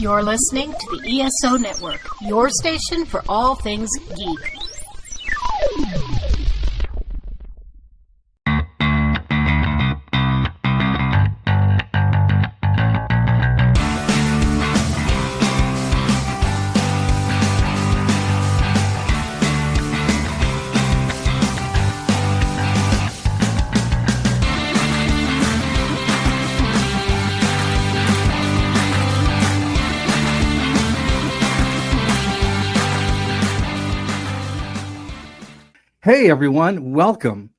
You're listening to the ESO Network, your station for all things geek. Hey everyone, welcome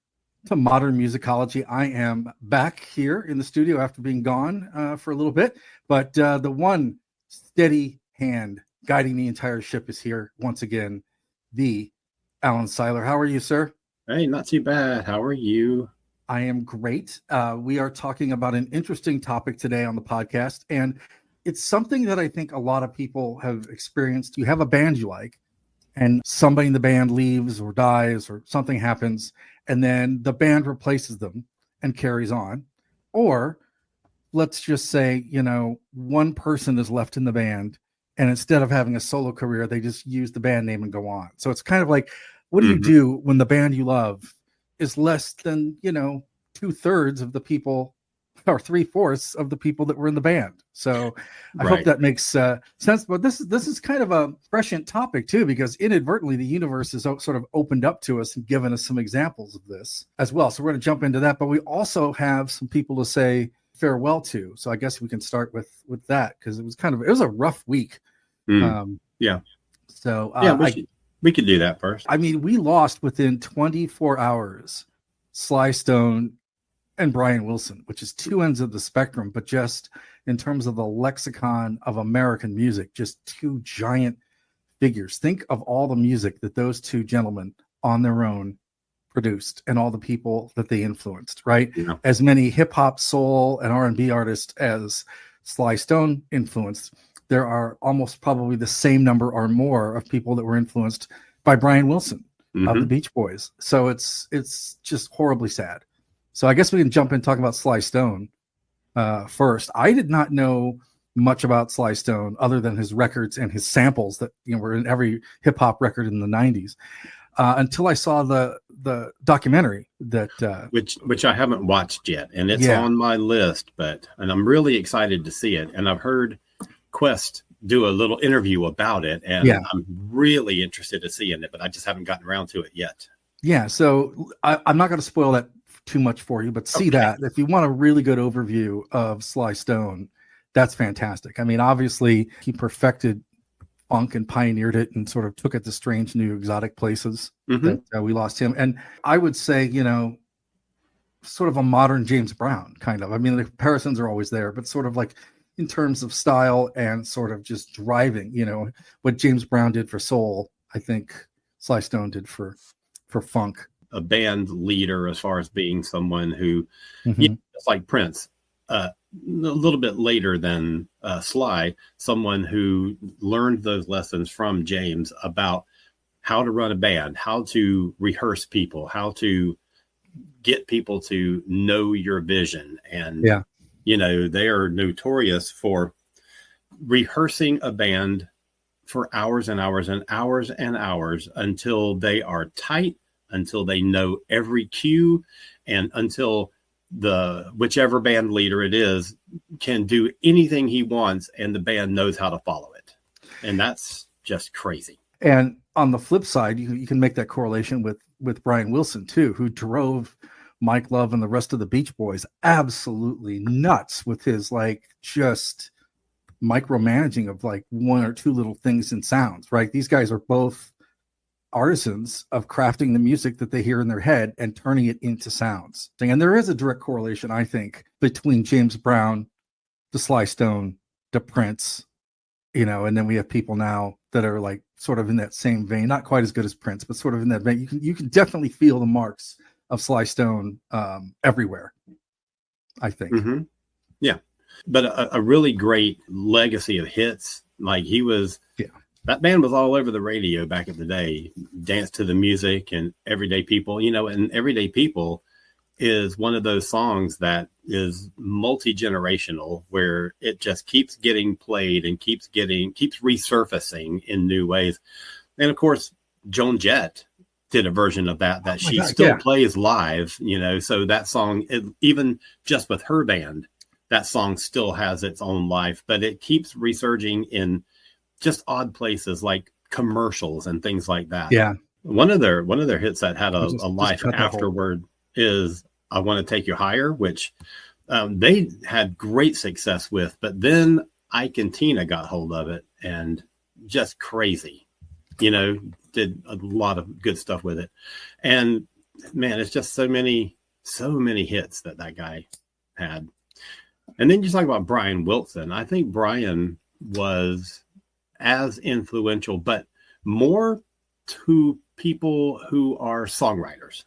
to Modern Musicology. I am back here in the studio after being gone for a little bit, but the one steady hand guiding the entire ship is here once again, the Alan Seiler. How are you, sir? Hey, not too bad. How are you? I am great. We are talking about an interesting topic today on the podcast, and it's something that I think a lot of people have experienced. You have a band you like, and somebody in the band leaves or dies or something happens, and then the band replaces them and carries on. Or let's just say, one person is left in the band, and instead of having a solo career, they just use the band name and go on. So it's kind of like, what do you do when the band you love is less than, 2/3 of the people or 3/4 of the people that were in the band? So I hope that makes sense. But this is kind of a prescient topic too, because inadvertently the universe has sort of opened up to us and given us some examples of this as well. So we're going to jump into that, but we also have some people to say farewell to. So I guess we can start with that, because it was a rough week. So we could do that first. I mean, we lost within 24 hours Sly Stone and Brian Wilson, which is two ends of the spectrum, but just in terms of the lexicon of American music, just two giant figures. Think of all the music that those two gentlemen on their own produced and all the people that they influenced, right? Yeah. As many hip hop, soul, and R&B artists as Sly Stone influenced, there are almost probably the same number or more of people that were influenced by Brian Wilson of the Beach Boys. So it's just horribly sad. So I guess we can jump in and talk about Sly Stone first. I did not know much about Sly Stone other than his records and his samples that were in every hip hop record in the 90s until I saw the documentary that which I haven't watched yet, and it's on my list. And I'm really excited to see it. And I've heard Quest do a little interview about it, and I'm really interested to seeing it, but I just haven't gotten around to it yet. Yeah, so I'm not going to spoil that too much for you, but see that if you want a really good overview of Sly Stone, that's fantastic. I mean, obviously he perfected funk and pioneered it and sort of took it to strange new exotic places that we lost him. And I would say, sort of a modern James Brown kind of. I mean, the comparisons are always there, but sort of like in terms of style and sort of just driving, what James Brown did for soul, I think Sly Stone did for funk. A band leader, as far as being someone who, just like Prince, a little bit later than Sly, someone who learned those lessons from James about how to run a band, how to rehearse people, how to get people to know your vision. And, they are notorious for rehearsing a band for hours and hours and hours and hours until they are tight, until they know every cue, and until whichever band leader it is can do anything he wants and the band knows how to follow it. And that's just crazy. And on the flip side, you can make that correlation with Brian Wilson too, who drove Mike Love and the rest of the Beach Boys absolutely nuts with his just micromanaging of one or two little things in sounds, right? These guys are both artisans of crafting the music that they hear in their head and turning it into sounds. And there is a direct correlation, I think, between James Brown, the Sly Stone, the Prince, and then we have people now that are sort of in that same vein, not quite as good as Prince, but sort of in that vein. You can definitely feel the marks of Sly Stone everywhere, I think. Yeah. But a really great legacy of hits. He was... That band was all over the radio back in the day. Dance to the Music and Everyday People, and Everyday People is one of those songs that is multi-generational, where it just keeps getting played and keeps resurfacing in new ways. And of course, Joan Jett did a version of that she still plays live, so that song, even just with her band, that song still has its own life, but it keeps resurging in just odd places like commercials and things like that. Yeah. One of their hits that had a life afterward is I Want to Take You Higher, which they had great success with, but then Ike and Tina got hold of it and just crazy, did a lot of good stuff with it. And man, it's just so many hits that guy had. And then you talk about Brian Wilson. I think Brian was as influential, but more to people who are songwriters.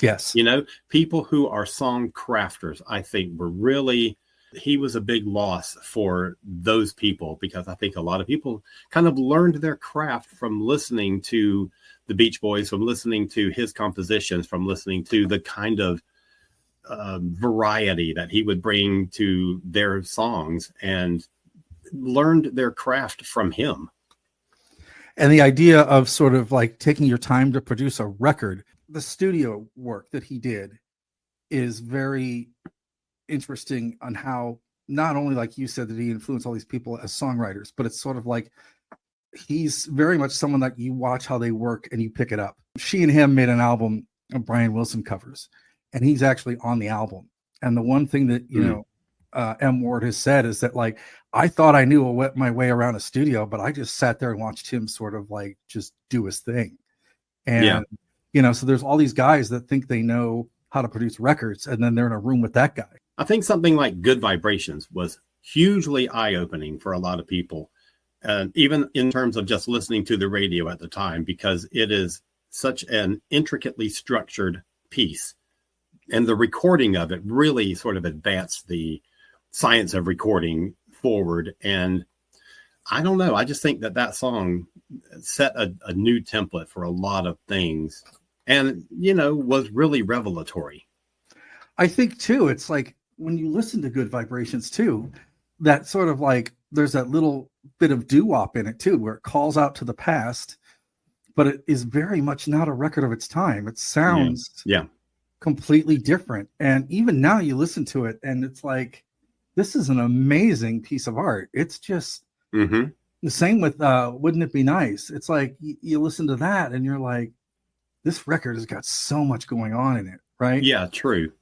Yes. People who are song crafters, I think he was a big loss for those people, because I think a lot of people kind of learned their craft from listening to the Beach Boys, from listening to his compositions, from listening to the kind of variety that he would bring to their songs, and learned their craft from him. And the idea of sort of like taking your time to produce a record, the studio work that he did is very interesting on how, not only, like you said, that he influenced all these people as songwriters, but it's sort of like he's very much someone that you watch how they work and you pick it up. She and him made an album of Brian Wilson covers, and he's actually on the album. And the one thing that, M. Ward has said is that, like, I thought I knew my way around a studio, but I just sat there and watched him sort of like just do his thing. And, so there's all these guys that think they know how to produce records, and then they're in a room with that guy. I think something like Good Vibrations was hugely eye-opening for a lot of people, even in terms of just listening to the radio at the time, because it is such an intricately structured piece. And the recording of it really sort of advanced the science of recording forward. And I don't know, I just think that song set a new template for a lot of things, and, was really revelatory. I think too, it's like when you listen to Good Vibrations too, that sort of like, there's that little bit of doo-wop in it too, where it calls out to the past, but it is very much not a record of its time. It sounds completely different. And even now you listen to it and it's like, this is an amazing piece of art. It's just the same with Wouldn't It Be Nice? It's like you listen to that and you're like, this record has got so much going on in it, right? Yeah, true.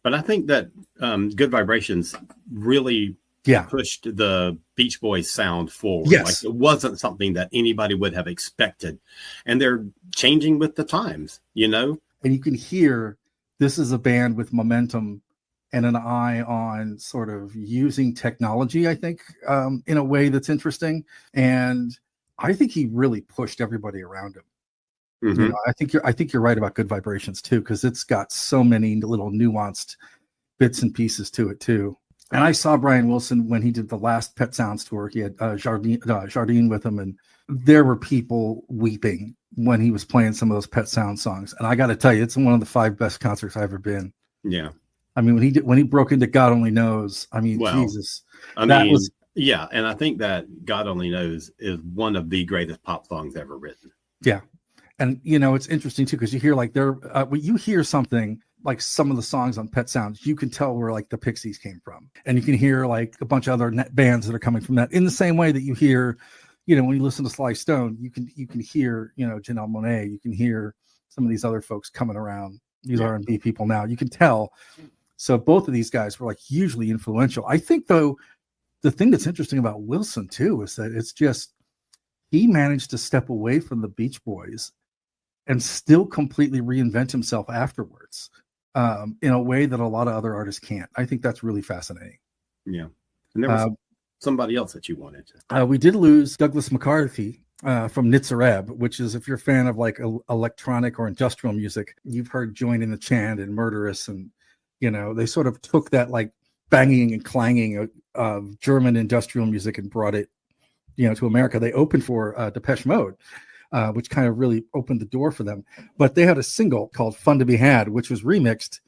But I think that Good Vibrations really pushed the Beach Boys sound forward. Yes. Like, it wasn't something that anybody would have expected. And they're changing with the times, And you can hear this is a band with momentum and an eye on sort of using technology, I think, in a way that's interesting. And I think he really pushed everybody around him. I think you're right about Good Vibrations too, because it's got so many little nuanced bits and pieces to it too. And I saw Brian Wilson when he did the last Pet Sounds tour. He had Jardine with him, and there were people weeping when he was playing some of those Pet Sounds songs. And I got to tell you, it's one of the 5 best concerts I've ever been. Yeah. I mean, when he broke into God Only Knows, I mean, Jesus. And I think that God Only Knows is one of the greatest pop songs ever written. Yeah. And, it's interesting too, because you hear like when you hear something like some of the songs on Pet Sounds, you can tell where like the Pixies came from. And you can hear like a bunch of other bands that are coming from that, in the same way that you hear, when you listen to Sly Stone, you can hear, Janelle Monáe, you can hear some of these other folks coming around, these R&B people now, you can tell. So both of these guys were like hugely influential. I think though, the thing that's interesting about Wilson too, is that it's just, he managed to step away from the Beach Boys and still completely reinvent himself afterwards, in a way that a lot of other artists can't. I think that's really fascinating. Yeah. And there was somebody else that you wanted to. We did lose Douglas McCarthy from Nitzer Ebb, which is, if you're a fan of like electronic or industrial music, you've heard Join in the Chant and Murderous. And, they sort of took that like banging and clanging of German industrial music and brought it, to America. They opened for Depeche Mode. Which kind of really opened the door for them. But they had a single called Fun to Be Had, which was remixed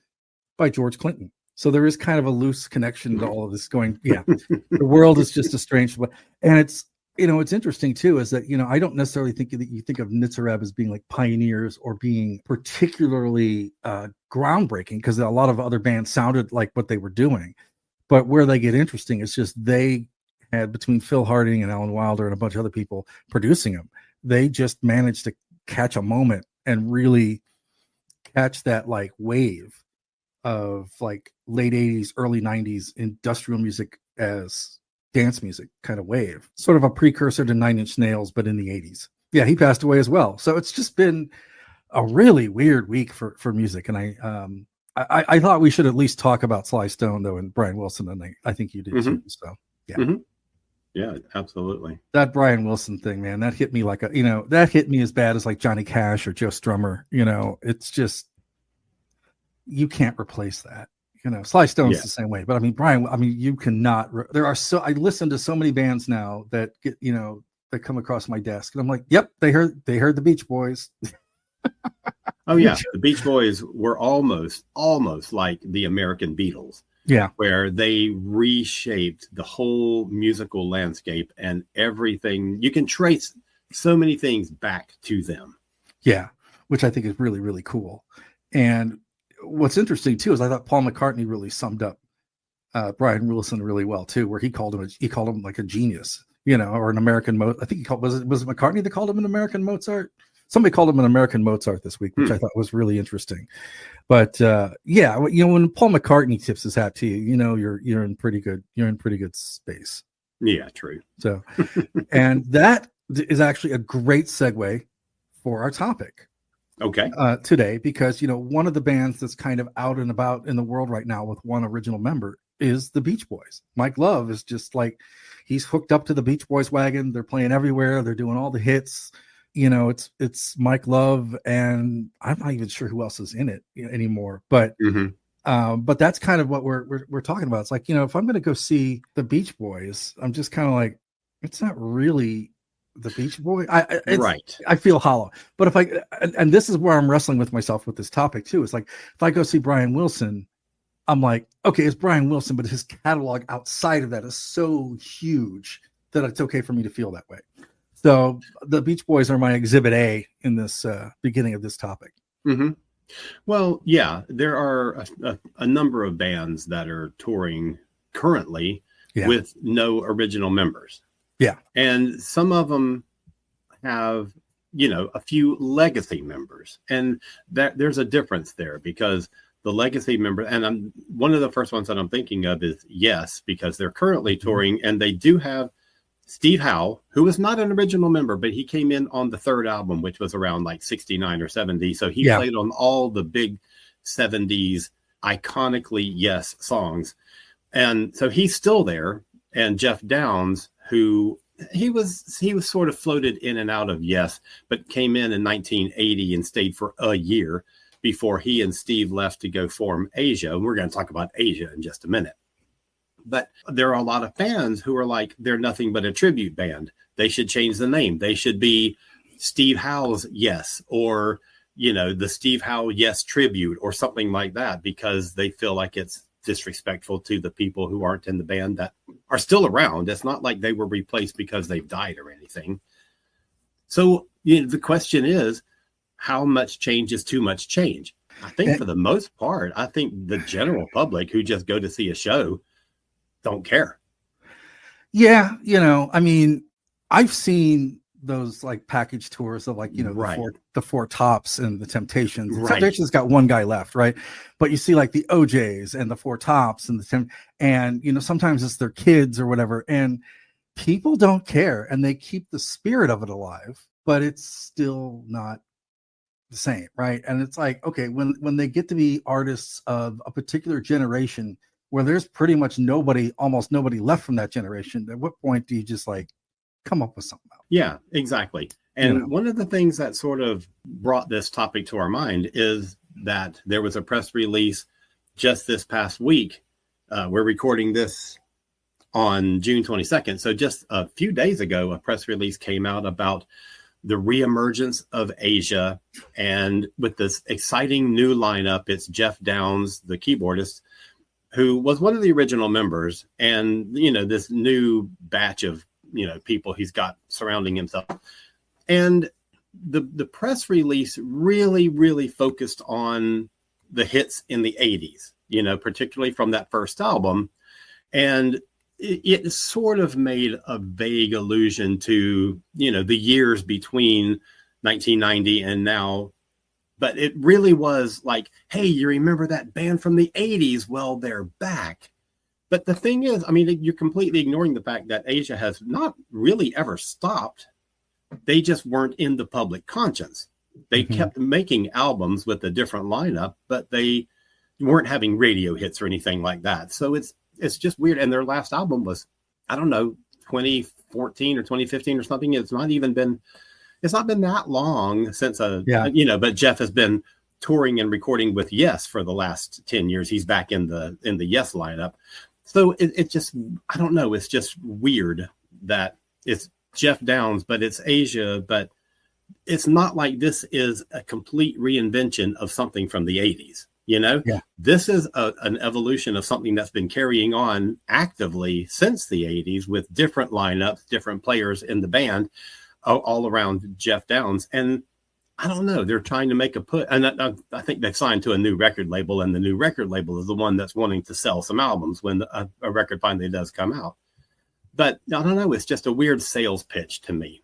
by George Clinton. So there is kind of a loose connection to all of this going, yeah, the world is just a strange place. And it's, it's interesting too, is that, I don't necessarily think that you think of Nitzer Ebb as being like pioneers or being particularly groundbreaking, because a lot of other bands sounded like what they were doing. But where they get interesting is just they had, between Phil Harding and Alan Wilder and a bunch of other people producing them, they just managed to catch a moment and really catch that like wave of like late 80s, early 90s industrial music as dance music kind of wave, sort of a precursor to Nine Inch Nails, but in the 80s. Yeah, he passed away as well. So it's just been a really weird week for music. And I thought we should at least talk about Sly Stone though, and Brian Wilson, and I think you did too. So yeah. Yeah, absolutely. That Brian Wilson thing, man, that hit me like that hit me as bad as like Johnny Cash or Joe Strummer. It's just, you can't replace that. Sly Stone's the same way, but Brian, you cannot. I listen to so many bands now that get, that come across my desk, and I'm like, yep, they heard the Beach Boys. Oh yeah, the Beach Boys were almost like the American Beatles. Yeah, where they reshaped the whole musical landscape, and everything. You can trace so many things back to them. Yeah, which I think is really, really cool. And what's interesting too is I thought Paul McCartney really summed up Brian Wilson really well too, where he called him like a genius, or an American I think was it McCartney that called him an American Mozart? Somebody called him an American Mozart this week, which I thought was really interesting. But yeah, when Paul McCartney tips his hat to you, you're in pretty good space. Yeah, true. So, and that is actually a great segue for our topic. Okay. Today, because one of the bands that's kind of out and about in the world right now with one original member is the Beach Boys. Mike Love is just like, he's hooked up to the Beach Boys wagon. They're playing everywhere. They're doing all the hits. It's Mike Love, and I'm not even sure who else is in it anymore. But but that's kind of what we're talking about. It's like, if I'm going to go see the Beach Boys, I'm just kind of like, it's not really the Beach Boy. Right. I feel hollow. But if and this is where I'm wrestling with myself with this topic too. It's like, if I go see Brian Wilson, I'm like, okay, it's Brian Wilson, but his catalog outside of that is so huge that it's okay for me to feel that way. So the Beach Boys are my exhibit A in this beginning of this topic. Well, yeah, there are a number of bands that are touring currently with no original members. Yeah. And some of them have, a few legacy members. And there's a difference there, because the legacy member, and one of the first ones that I'm thinking of is Yes, because they're currently touring, and they do have Steve Howe, who was not an original member, but he came in on the third album, which was around like 69 or 70. So he played on all the big 70s iconically Yes songs. And so he's still there. And Jeff Downs, who he was sort of floated in and out of Yes, but came in 1980 and stayed for a year before he and Steve left to go form Asia. And we're going to talk about Asia in just a minute. But there are a lot of fans who are like, they're nothing but a tribute band. They should change the name. They should be Steve Howe's Yes, or, the Steve Howe Yes tribute or something like that, because they feel like it's disrespectful to the people who aren't in the band that are still around. It's not like they were replaced because they've died or anything. So the question is, how much change is too much change? I think for the most part, I think the general public who just go to see a show don't care. Yeah, I've seen those like package tours of like, the Four Tops and the Temptations. Right. Temptations got one guy left, right? But you see like the OJs and the Four Tops and and sometimes it's their kids or whatever, and people don't care, and they keep the spirit of it alive, but it's still not the same, right? And it's like, okay, when they get to be artists of a particular generation where there's pretty much almost nobody left from that generation, at what point do you just like come up with something else? Yeah, exactly. And one of the things that sort of brought this topic to our mind is that there was a press release just this past week. We're recording this on June 22nd. So just a few days ago, a press release came out about the reemergence of Asia, and with this exciting new lineup, it's Jeff Downs, the keyboardist, who was one of the original members, and this new batch of people he's got surrounding himself. And the press release really focused on the hits in the 80s, particularly from that first album. And it sort of made a vague allusion to, the years between 1990 and now. But it really was like, hey, you remember that band from the 80s? Well, they're back. But the thing is, you're completely ignoring the fact that Asia has not really ever stopped. They just weren't in the public conscience. They kept making albums with a different lineup, but they weren't having radio hits or anything like that. So it's just weird. And their last album was, I don't know, 2014 or 2015 or something. It's not been that long since but Jeff has been touring and recording with Yes for the last 10 years. He's back in the Yes lineup. So it just, I don't know. It's just weird that it's Jeff Downs, but it's Asia, but it's not like this is a complete reinvention of something from the 80s. This is an evolution of something that's been carrying on actively since the 80s with different lineups, different players in the band, all around Jeff Downs. And I don't know, they're trying to make a put. And I think they've signed to a new record label, and the new record label is the one that's wanting to sell some albums when a record finally does come out. But I don't know, it's just a weird sales pitch to me.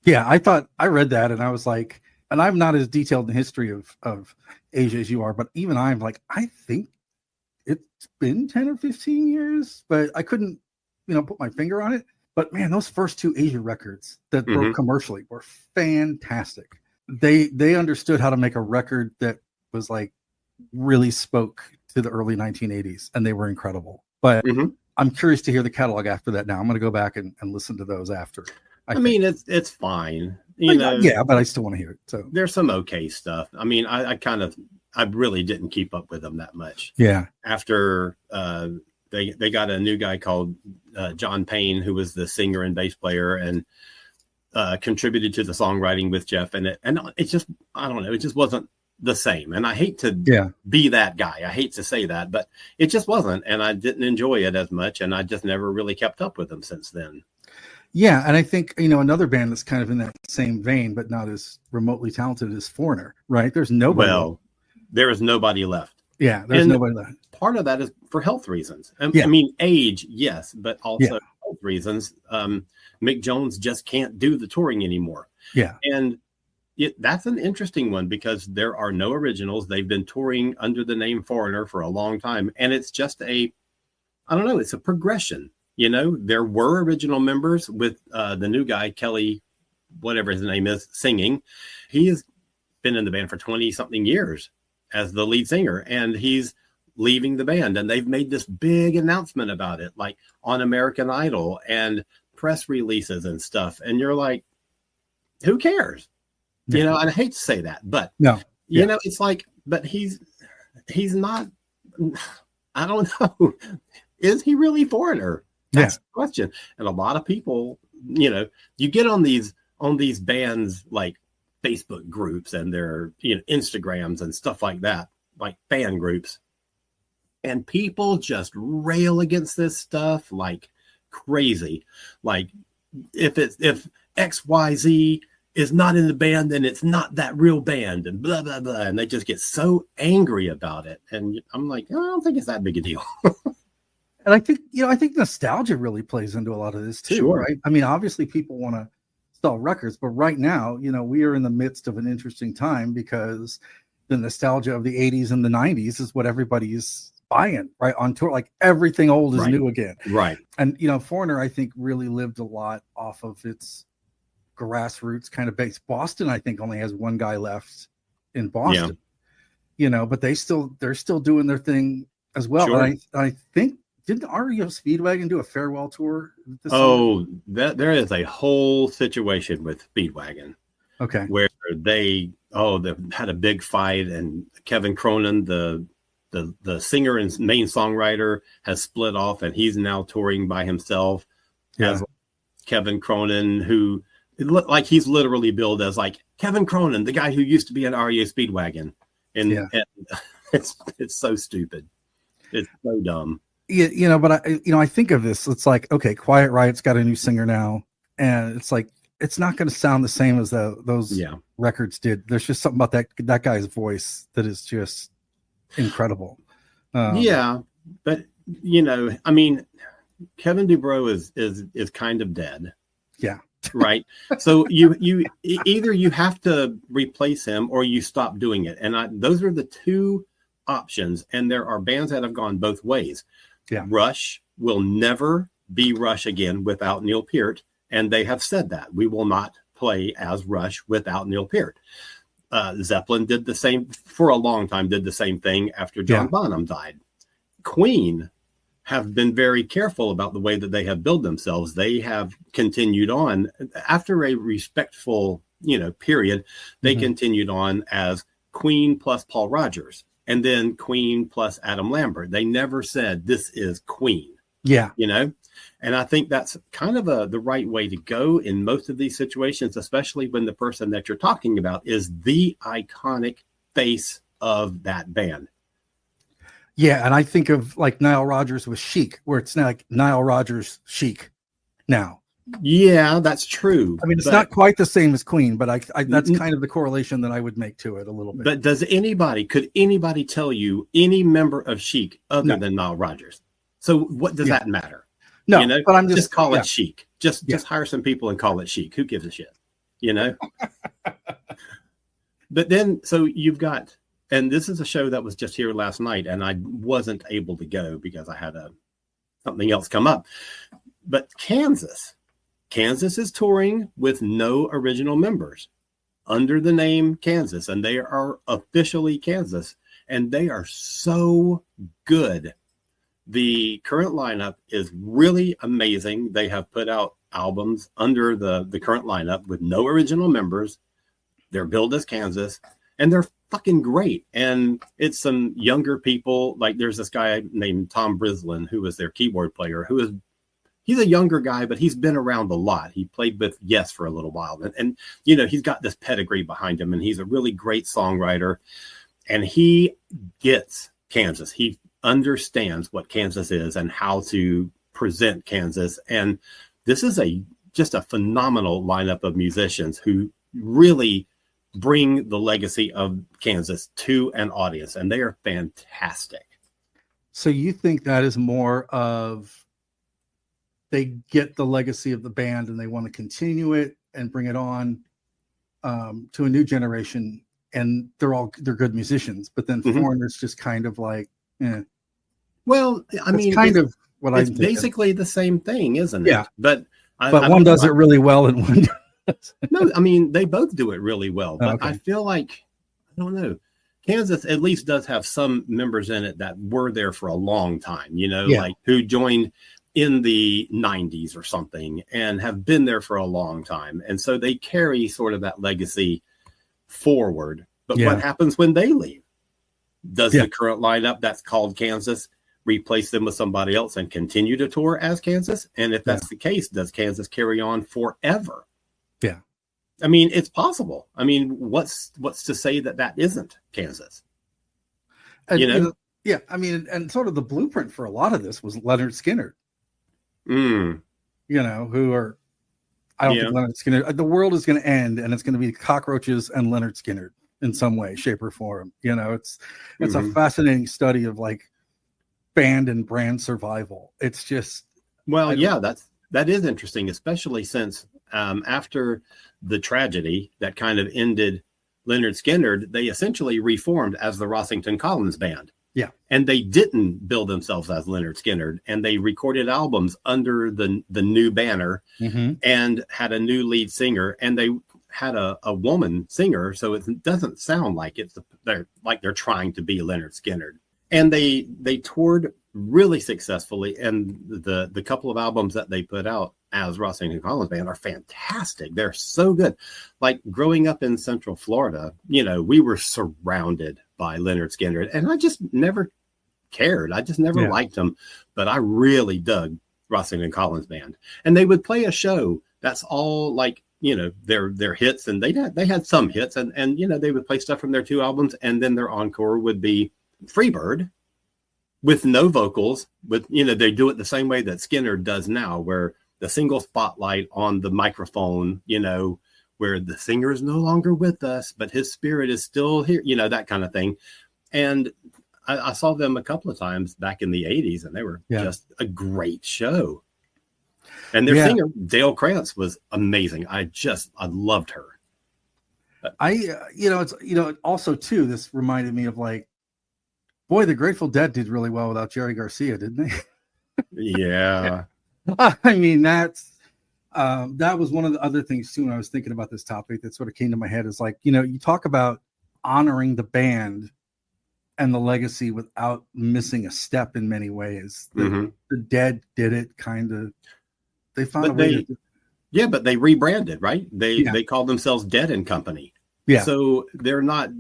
Yeah, I read that and I was like, and I'm not as detailed in the history of Asia as you are, but even I'm like, I think it's been 10 or 15 years, but I couldn't, put my finger on it. But man, those first two Asia records that broke commercially were fantastic. They understood how to make a record that was like really spoke to the early 1980s, and they were incredible. But I'm curious to hear the catalog after that. Now I'm going to go back and listen to those after. It's fine. But I still want to hear it. So there's some okay stuff. I really didn't keep up with them that much. Yeah. After they got a new guy called John Payne, who was the singer and bass player and contributed to the songwriting with Jeff. And it just, I don't know, it just wasn't the same. And I hate to be that guy. I hate to say that, but it just wasn't. And I didn't enjoy it as much. And I just never really kept up with them since then. Yeah, and I think, another band that's kind of in that same vein, but not as remotely talented as Foreigner, right? There's nobody. Well, there is nobody left. Yeah, there's nobody left. Part of that is for health reasons. Age, yes, but also health reasons. Mick Jones just can't do the touring anymore. Yeah. And that's an interesting one because there are no originals. They've been touring under the name Foreigner for a long time. And it's just it's a progression. There were original members with the new guy, Kelly, whatever his name is, singing. He has been in the band for 20 something years as the lead singer, and he's leaving the band. And they've made this big announcement about it, like on American Idol and press releases and stuff. And you're like, who cares? And I hate to say that, but it's like, but he's not, I don't know. Is he really Foreigner? That's the question. And a lot of people, you get on these bands like Facebook groups and their Instagrams and stuff like that, like fan groups, and people just rail against this stuff like crazy. Like if XYZ is not in the band, then it's not that real band, and blah blah blah, and they just get so angry about it. And I'm like, I don't think it's that big a deal. And I think nostalgia really plays into a lot of this too, right? Obviously people want to sell records, but right now, we are in the midst of an interesting time because the nostalgia of the 80s and the 90s is what everybody's buying, right? On tour, like everything old is new again. Right. And, Foreigner, I think, really lived a lot off of its grassroots kind of base. Boston, I think, only has one guy left in Boston, but they're still doing their thing as well. Sure. And I think, didn't REO Speedwagon do a farewell tour this year? There is a whole situation with Speedwagon. Okay. Where they had a big fight, and Kevin Cronin, the singer and main songwriter, has split off, and he's now touring by himself as Kevin Cronin, who it looked like he's literally billed as like Kevin Cronin, the guy who used to be in REO Speedwagon. And it's so stupid. It's so dumb. Yeah, but I think of this. It's like, okay, Quiet Riot's got a new singer now, and it's like it's not going to sound the same as those records did. There's just something about that guy's voice that is just incredible. But I mean, Kevin Dubrow is kind of dead. Yeah. Right. So you either you have to replace him or you stop doing it. And those are the two options. And there are bands that have gone both ways. Yeah. Rush will never be Rush again without Neil Peart. And they have said that we will not play as Rush without Neil Peart. Zeppelin did the same for a long time, did the same thing after John Bonham died. Queen have been very careful about the way that they have built themselves. They have continued on after a respectful, period. They continued on as Queen plus Paul Rogers and then Queen plus Adam Lambert. They never said this is Queen. Yeah. And I think that's kind of the right way to go in most of these situations, especially when the person that you're talking about is the iconic face of that band. Yeah, and I think of like Nile Rodgers with Chic, where it's now like Nile Rodgers Chic now. Yeah, that's true. I mean, it's not quite the same as Queen, but I that's kind of the correlation that I would make to it a little bit. But could anybody tell you any member of Chic other than Nile Rodgers? So what does that matter? No, but I'm just call it Chic. Just hire some people and call it Chic. Who gives a shit? But then, so you've got, and this is a show that was just here last night, and I wasn't able to go because I had something else come up. But Kansas is touring with no original members under the name Kansas, and they are officially Kansas, and they are so good. The current lineup is really amazing. They have put out albums under the current lineup with no original members. They're billed as Kansas, and they're fucking great. And it's some younger people. Like there's this guy named Tom Brislin, who was their keyboard player, he's a younger guy, but he's been around a lot. He played with Yes for a little while. And he's got this pedigree behind him, and he's a really great songwriter. And he gets Kansas. He understands what Kansas is and how to present Kansas. And this is just a phenomenal lineup of musicians who really bring the legacy of Kansas to an audience, and they are fantastic. So you think that is more of they get the legacy of the band and they want to continue it and bring it on to a new generation, and they're good musicians, but then Foreigner's just kind of like, well, I mean, kind of what it's basically the same thing, isn't it? Yeah. But one does it really well and one doesn't. No, I mean, they both do it really well. But okay. I feel like, I don't know, Kansas at least does have some members in it that were there for a long time, like who joined in the 90s or something and have been there for a long time. And so they carry sort of that legacy forward. But what happens when they leave? Does the current lineup that's called Kansas replace them with somebody else and continue to tour as Kansas? And if that's the case, does Kansas carry on forever? Yeah. I mean, it's possible. I mean, what's to say that isn't Kansas? And, yeah. I mean, and sort of the blueprint for a lot of this was Lynyrd Skynyrd. Who are, I don't think Lynyrd Skynyrd, the world is going to end and it's going to be cockroaches and Lynyrd Skynyrd in some way, shape, or form. It's a fascinating study of like band and brand survival. It's just that is interesting, especially since after the tragedy that kind of ended Lynyrd Skynyrd, they essentially reformed as the Rossington Collins Band. Yeah. And they didn't build themselves as Lynyrd Skynyrd, and they recorded albums under the new banner and had a new lead singer, and they had a woman singer, so it doesn't sound like they're trying to be Lynyrd Skynyrd. And they toured really successfully, and the couple of albums that they put out as Rossington Collins Band are fantastic. They're so good. Like growing up in Central Florida, we were surrounded by Lynyrd Skynyrd, and I just never cared. I just never liked them, but I really dug Rossington Collins Band. And they would play a show that's all like their hits, and they had some hits, and they would play stuff from their 2 albums, and then their encore would be Freebird with no vocals, with they do it the same way that Skynyrd does now, where the single spotlight on the microphone, where the singer is no longer with us, but his spirit is still here, that kind of thing. And I saw them a couple of times back in the 80s, and they were just a great show. And their singer, Dale Krantz, was amazing. I loved her. It's also too, this reminded me of like, boy, the Grateful Dead did really well without Jerry Garcia, didn't they? Yeah. I mean, that was one of the other things too when I was thinking about this topic that sort of came to my head is like, you talk about honoring the band and the legacy without missing a step in many ways. The Dead did it kind of. They found a way to. But they rebranded, right? They called themselves Dead and Company. Yeah. So they're not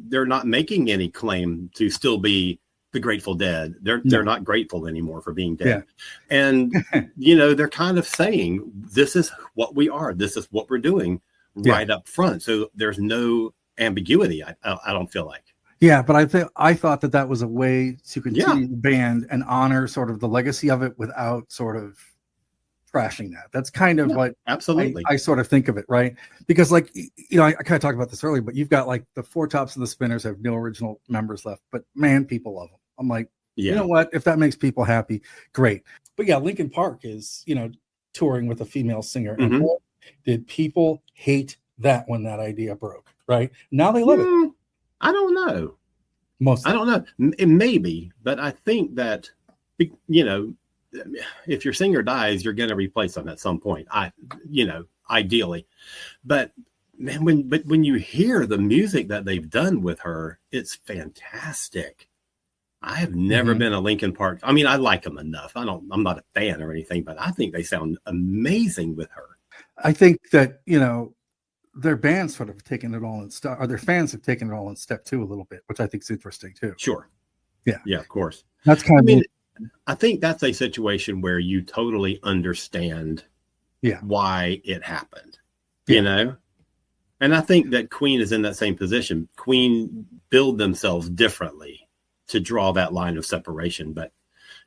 making any claim to still be the Grateful Dead. They're not grateful anymore for being dead. Yeah. And they're kind of saying this is what we are. This is what we're doing right up front. So there's no ambiguity. I don't feel like. Yeah, but I thought that was a way to continue the band and honor sort of the legacy of it without sort of trashing that. That's kind of what absolutely I sort of think of it, right? Because like I kind of talked about this earlier, but you've got like the Four Tops and the Spinners have no original members left, but man, people love them. I'm like, you know what? If that makes people happy, great. But yeah, Linkin Park is touring with a female singer, and boy, did people hate that when that idea broke? Right now they love it. I don't know. I don't know. Maybe, but I think that if your singer dies, you're going to replace them at some point. Ideally, but man, when you hear the music that they've done with her, it's fantastic. I have never been a Linkin Park. I mean, I like them enough. I'm not a fan or anything, but I think they sound amazing with her. I think that their bands sort of taken it all in step, or their fans have taken it all in step 2 a little bit, which I think is interesting too. Sure. Yeah, of course. That's kind of. I think that's a situation where you totally understand why it happened, and I think that Queen is in that same position. Queen build themselves differently to draw that line of separation. But,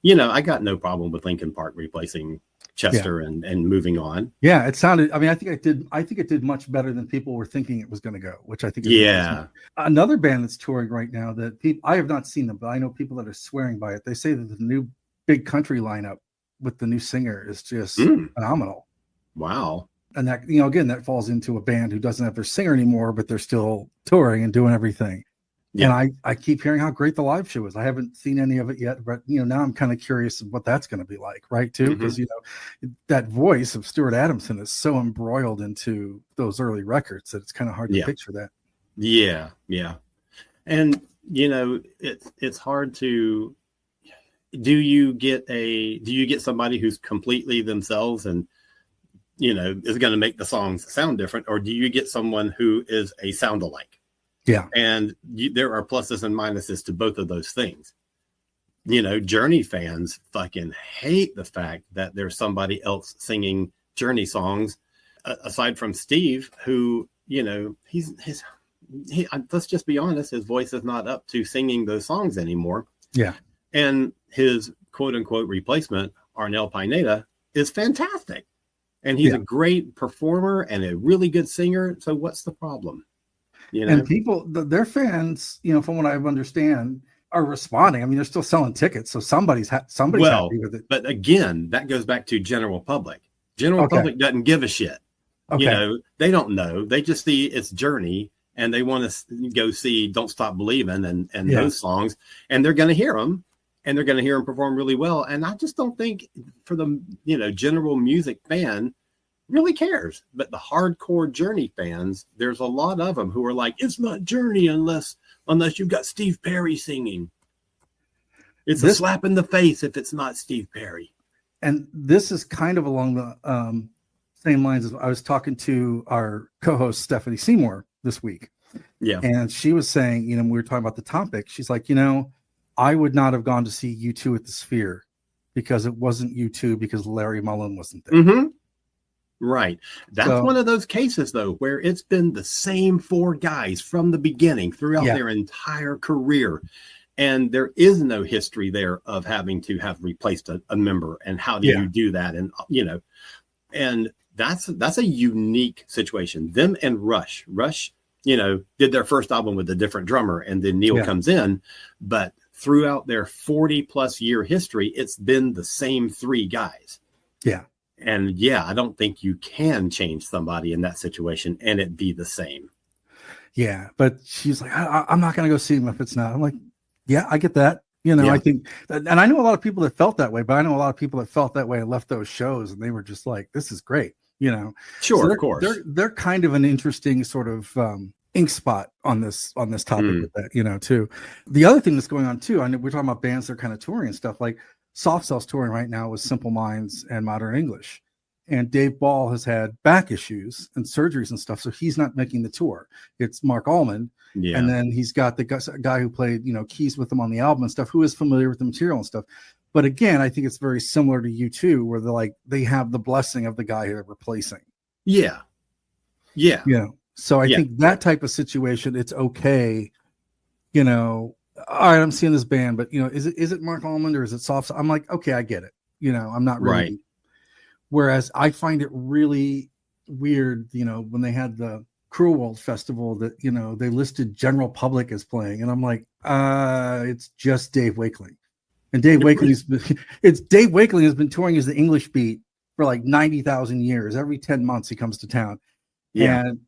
I got no problem with Linkin Park replacing Chester and moving on. Yeah, it sounded, I think it did much better than people were thinking it was going to go, which I think is amazing. Another band that's touring right now that I have not seen them, but I know people that are swearing by it. They say that the new Big Country lineup with the new singer is just phenomenal. Wow. And that, again, that falls into a band who doesn't have their singer anymore, but they're still touring and doing everything. Yeah. And I keep hearing how great the live show is. I haven't seen any of it yet, but now I'm kind of curious of what that's going to be like, right? Too, because that voice of Stuart Adamson is so embroiled into those early records that it's kind of hard to picture that. Yeah, and it's hard to. Do you get somebody who's completely themselves and is going to make the songs sound different, or do you get someone who is a sound-alike? Yeah. And there are pluses and minuses to both of those things. Journey fans fucking hate the fact that there's somebody else singing Journey songs aside from Steve, who, let's just be honest, his voice is not up to singing those songs anymore. Yeah. And his quote unquote replacement, Arnel Pineda, is fantastic. And he's a great performer and a really good singer. So what's the problem? And people, their fans, from what I understand, are responding. I mean, they're still selling tickets, so somebody's happy with it. But again, that goes back to general public. General public doesn't give a shit. Okay. They don't know. They just see it's Journey, and they want to go see "Don't Stop Believing" and those songs, and they're going to hear them, and they're going to hear them perform really well. And I just don't think for the general music fan really cares. But the hardcore Journey fans, there's a lot of them who are like, it's not Journey unless you've got Steve Perry singing. It's a slap in the face if it's not Steve Perry. And this is kind of along the same lines as I was talking to our co-host Stephanie Seymour this week. Yeah. And she was saying, we were talking about the topic. She's like, I would not have gone to see U2 at the Sphere because it wasn't U2 because Larry Mullen wasn't there. Mm-hmm. Right. That's So, one of those cases, though, where it's been the same four guys from the beginning throughout yeah, their entire career. And there is no history there of having to have replaced a member. And how do yeah, you do that? And, and that's a unique situation. Them and Rush, did their first album with a different drummer, and then Neil yeah, comes in. But throughout their 40 plus year history, it's been the same three guys. yeah. And yeah, I don't think you can change somebody in that situation and it be the same. Yeah, but she's like, I'm not going to go see him if it's not. I'm like, yeah, I get that. Yeah. I think, and I know a lot of people that felt that way, but I know a lot of people that felt that way and left those shows, and they were just like, this is great. Sure, So of course. They're kind of an interesting sort of ink spot on this topic with that, too. The other thing that's going on too, I know we're talking about bands that are kind of touring and stuff, like Soft Cell's touring right now with Simple Minds and Modern English. And Dave Ball has had back issues and surgeries and stuff, so he's not making the tour. It's Mark Allman, and then he's got the guy who played, keys with him on the album and stuff, who is familiar with the material and stuff. But again, I think it's very similar to U2, where they have the blessing of the guy they're replacing. Yeah. So I think that type of situation, it's okay. All right, I'm seeing this band, but is it Mark Allman or is it Soft? I'm like, okay, I get it. I'm not really. Right. Whereas I find it really weird, when they had the Cruel World Festival that, they listed General Public as playing. And I'm like, it's just Dave Wakeling. And Dave Wakeling has been touring as the English Beat for like 90,000 years. Every 10 months he comes to town. Yeah. And,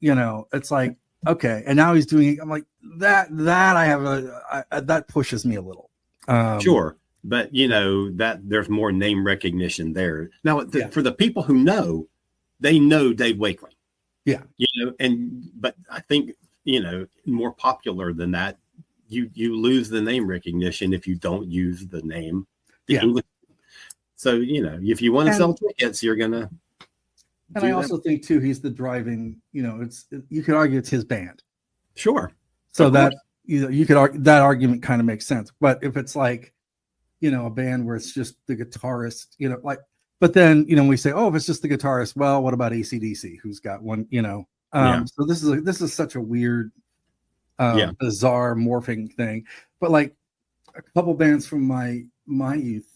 it's like, okay. And now he's doing it. I'm like, that that pushes me a little. Sure. But that there's more name recognition there. Now, for the people who know, they know Dave Wakeling. Yeah. But I think, more popular than that, you lose the name recognition if you don't use the name. English. So, if you want to sell tickets, you're going to. And I also think too, he's the driving, you could argue it's his band. Sure. So that, you could argue that argument kind of makes sense. But if it's like, a band where it's just the guitarist, but then, we say, oh, if it's just the guitarist, well, what about AC/DC, who's got one, so this is such a weird, bizarre morphing thing. But like a couple bands from my youth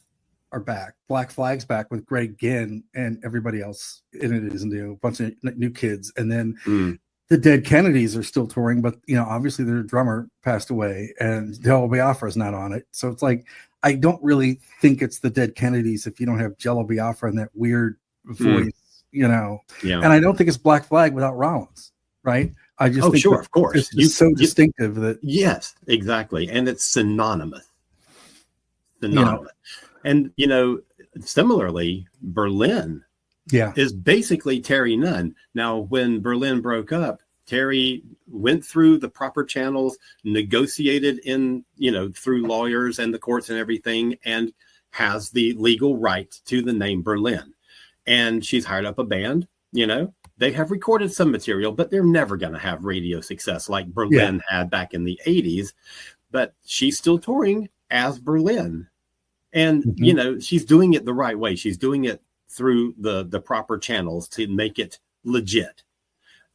are back. Black Flag's back with Greg Ginn and everybody else in it is new, a bunch of new kids. And then the Dead Kennedys are still touring, but obviously their drummer passed away and Jello Biafra is not on it. So it's like, I don't really think it's the Dead Kennedys if you don't have Jello Biafra and that weird voice, And I don't think it's Black Flag without Rollins, right? I just think of course. It's just so distinctive that. Yes, exactly. And it's synonymous. And, similarly, Berlin is basically Terry Nunn. Now, when Berlin broke up, Terry went through the proper channels, negotiated through lawyers and the courts and everything, and has the legal right to the name Berlin. And she's hired up a band, they have recorded some material, but they're never going to have radio success like Berlin had back in the 80s. But she's still touring as Berlin. And, she's doing it the right way. She's doing it through the proper channels to make it legit.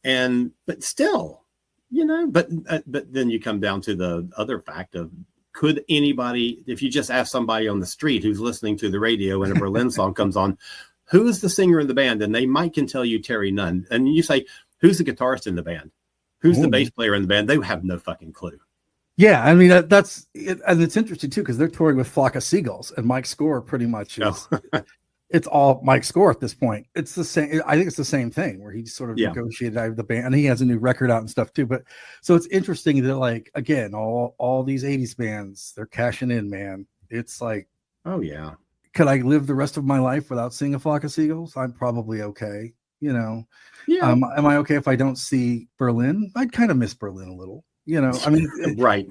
But still, but then you come down to the other fact of, could anybody, if you just ask somebody on the street who's listening to the radio and a Berlin song comes on, who is the singer in the band? And they can tell you Terry Nunn. And you say, who's the guitarist in the band? Who's the bass player in the band? They have no fucking clue. Yeah, I mean that's it, and it's interesting too because they're touring with Flock of Seagulls, and Mike Score pretty much is. It's all Mike Score at this point. It's the same. I think it's the same thing where he sort of negotiated out of the band, and he has a new record out and stuff too. But so it's interesting that like again, all these '80s bands, they're cashing in, man. It's like, oh yeah, could I live the rest of my life without seeing a Flock of Seagulls? I'm probably okay. Yeah. Am I okay if I don't see Berlin? I'd kind of miss Berlin a little. I mean, right.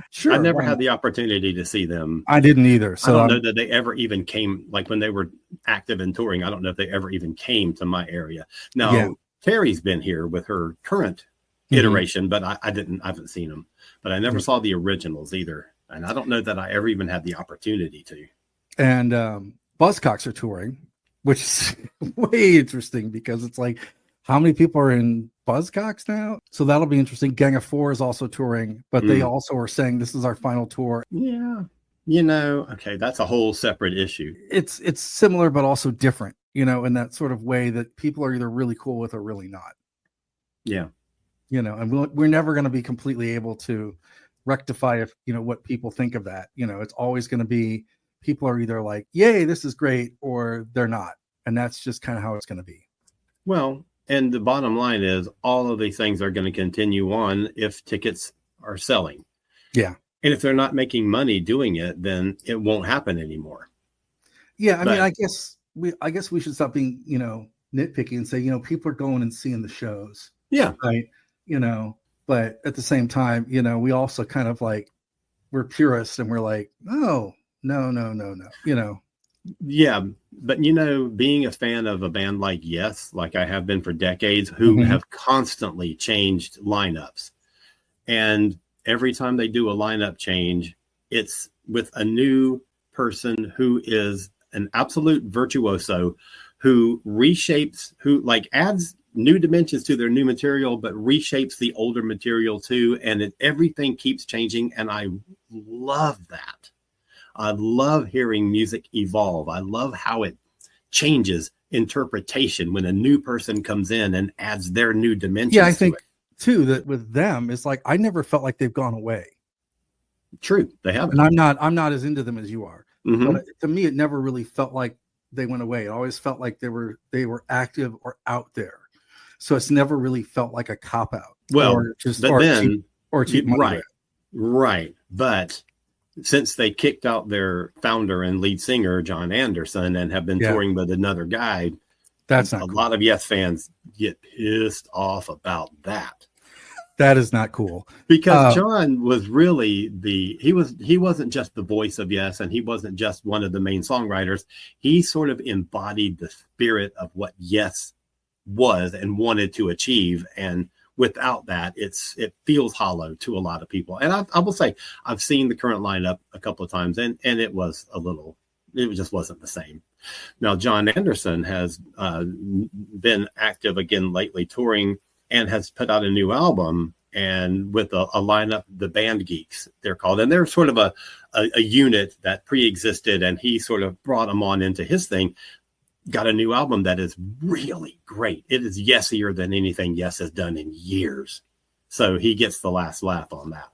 Sure. I never had the opportunity to see them. I didn't either. So I don't know that they ever even came, like when they were active and touring. I don't know if they ever even came to my area. Now, Terry's been here with her current iteration, but I haven't seen them. But I never saw the originals either. And I don't know that I ever even had the opportunity to. And Buzzcocks are touring which is way interesting because it's like, how many people are in Buzzcocks now? So that'll be interesting. Gang of Four is also touring, but they also are saying this is our final tour. Yeah. Okay, that's a whole separate issue. It's similar, but also different, in that sort of way that people are either really cool with or really not. Yeah. And we're never going to be completely able to rectify if, what people think of that. It's always going to be, people are either like, yay, this is great, or they're not. And that's just kind of how it's going to be. Well, and the bottom line is all of these things are going to continue on if tickets are selling. Yeah. And if they're not making money doing it, then it won't happen anymore. Yeah. I mean, I guess we should stop being, nitpicky and say, people are going and seeing the shows. Yeah. Right. But at the same time, we also kind of like, we're purists and we're like, oh, no. Yeah. But, being a fan of a band like Yes, like I have been for decades, who have constantly changed lineups. And every time they do a lineup change, it's with a new person who is an absolute virtuoso, who reshapes, who like adds new dimensions to their new material, but reshapes the older material too. And everything keeps changing. And I love that. I love hearing music evolve. I love how it changes interpretation when a new person comes in and adds their new dimensions. Yeah, I think too that with them, it's like I never felt like they've gone away. True, they haven't. And I'm not as into them as you are. But to me, it never really felt like they went away. It always felt like they were active or out there. So it's never really felt like a cop out. Well, cheap money. Right. But since they kicked out their founder and lead singer, John Anderson, and have been touring with another guy, that's not a cool. lot of Yes fans get pissed off about that. That is not cool. Because John was really he wasn't just the voice of Yes, and he wasn't just one of the main songwriters. He sort of embodied the spirit of what Yes was and wanted to achieve. And without that, it feels hollow to a lot of people. And I will say, I've seen the current lineup a couple of times, and it just wasn't the same. Now, John Anderson has been active again lately, touring, and has put out a new album, and with a lineup, the Band Geeks, they're called. And they're sort of a unit that pre-existed, and he sort of brought them on into his thing. Got a new album that is really great. It is Yesier than anything Yes has done in years. So he gets the last laugh on that.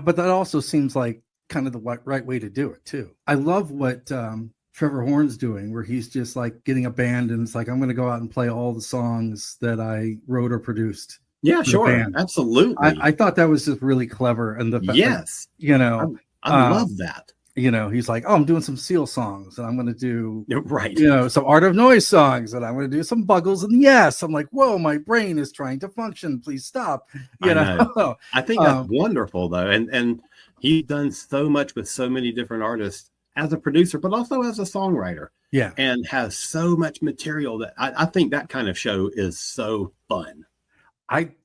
But that also seems like kind of the right way to do it too. I love what Trevor Horn's doing, where he's just like getting a band and it's like, I'm going to go out and play all the songs that I wrote or produced. Yeah, sure. Absolutely. I thought that was just really clever. And the fact that, I love that. He's like, oh, I'm doing some Seal songs and I'm going to do, right. Some Art of Noise songs and I'm going to do some Buggles. And yes, I'm like, whoa, my brain is trying to function. Please stop. I think that's wonderful though. And he's done so much with so many different artists as a producer, but also as a songwriter. Yeah. And has so much material that I think that kind of show is so fun.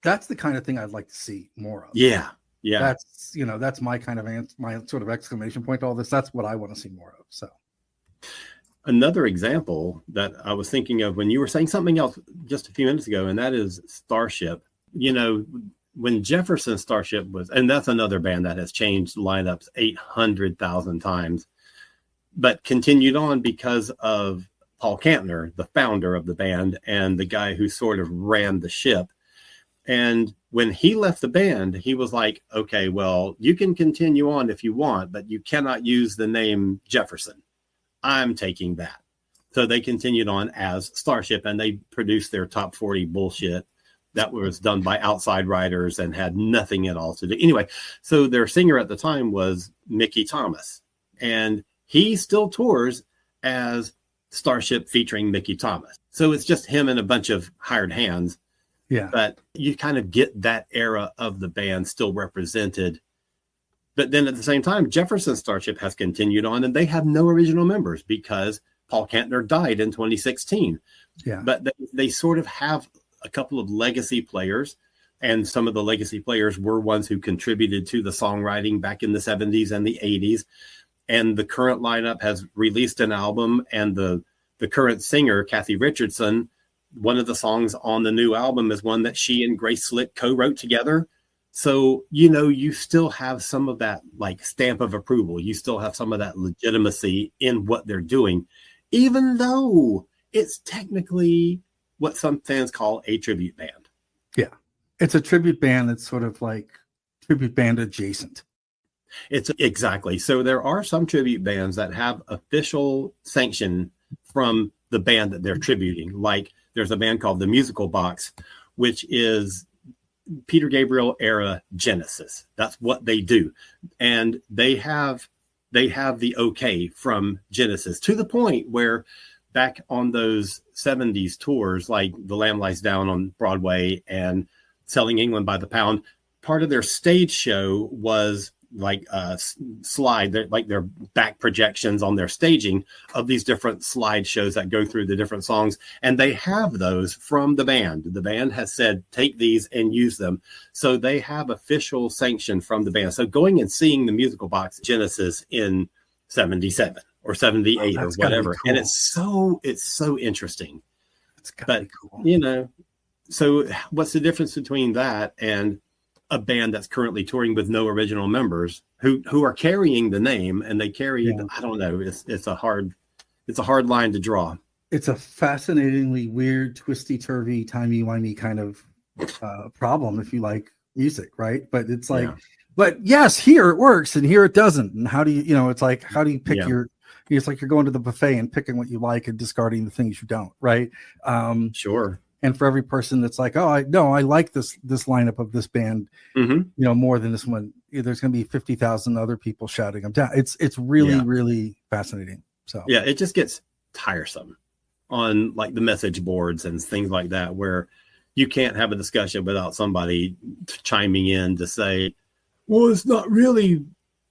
That's the kind of thing I'd like to see more of. Yeah. Yeah. That's my kind of my sort of exclamation point to all this. That's what I want to see more of. So another example that I was thinking of when you were saying something else just a few minutes ago, and that is Starship. When Jefferson Starship was, and that's another band that has changed lineups 800,000 times, but continued on because of Paul Kantner, the founder of the band and the guy who sort of ran the ship. And when he left the band, he was like, okay, well, you can continue on if you want, but you cannot use the name Jefferson. I'm taking that. So they continued on as Starship, and they produced their top 40 bullshit that was done by outside writers and had nothing at all to do. Anyway, so their singer at the time was Mickey Thomas, and he still tours as Starship featuring Mickey Thomas. So it's just him and a bunch of hired hands. Yeah. But you kind of get that era of the band still represented. But then at the same time, Jefferson Starship has continued on, and they have no original members because Paul Kantner died in 2016. Yeah. But they sort of have a couple of legacy players, and some of the legacy players were ones who contributed to the songwriting back in the 70s and the 80s. and the current lineup has released an album, and the current singer, Kathy Richardson, one of the songs on the new album is one that she and Grace Slick co-wrote together. So, you still have some of that like stamp of approval. You still have some of that legitimacy in what they're doing, even though it's technically what some fans call a tribute band. Yeah. It's a tribute band that's sort of like tribute band adjacent. It's exactly. So there are some tribute bands that have official sanction from the band that they're tributing. Like there's a band called the Musical Box, which is Peter Gabriel era Genesis. That's what they do. And they have the okay from Genesis, to the point where back on those 70s tours, like The Lamb Lies Down on Broadway and Selling England by the Pound, part of their stage show was like slide, like their back projections on their staging of these different slide shows that go through the different songs. And they have those from the band. The band has said, take these and use them. So they have official sanction from the band. So going and seeing the Musical Box Genesis in 77 or 78 or whatever. Cool. And it's so interesting. But, cool. So what's the difference between that and a band that's currently touring with no original members who are carrying the name, and they carry, I don't know. It's a hard line to draw. It's a fascinatingly weird, twisty turvy, timey-wimey kind of problem if you like music. Right. But it's like, but yes, here it works and here it doesn't. And how do you, it's like, how do you pick it's like you're going to the buffet and picking what you like and discarding the things you don't. Right. Sure. And for every person that's like, oh, I like this lineup of this band, more than this one, there's going to be 50,000 other people shouting them down. It's really, really fascinating. So it just gets tiresome on like the message boards and things like that, where you can't have a discussion without somebody chiming in to say, well, it's not really,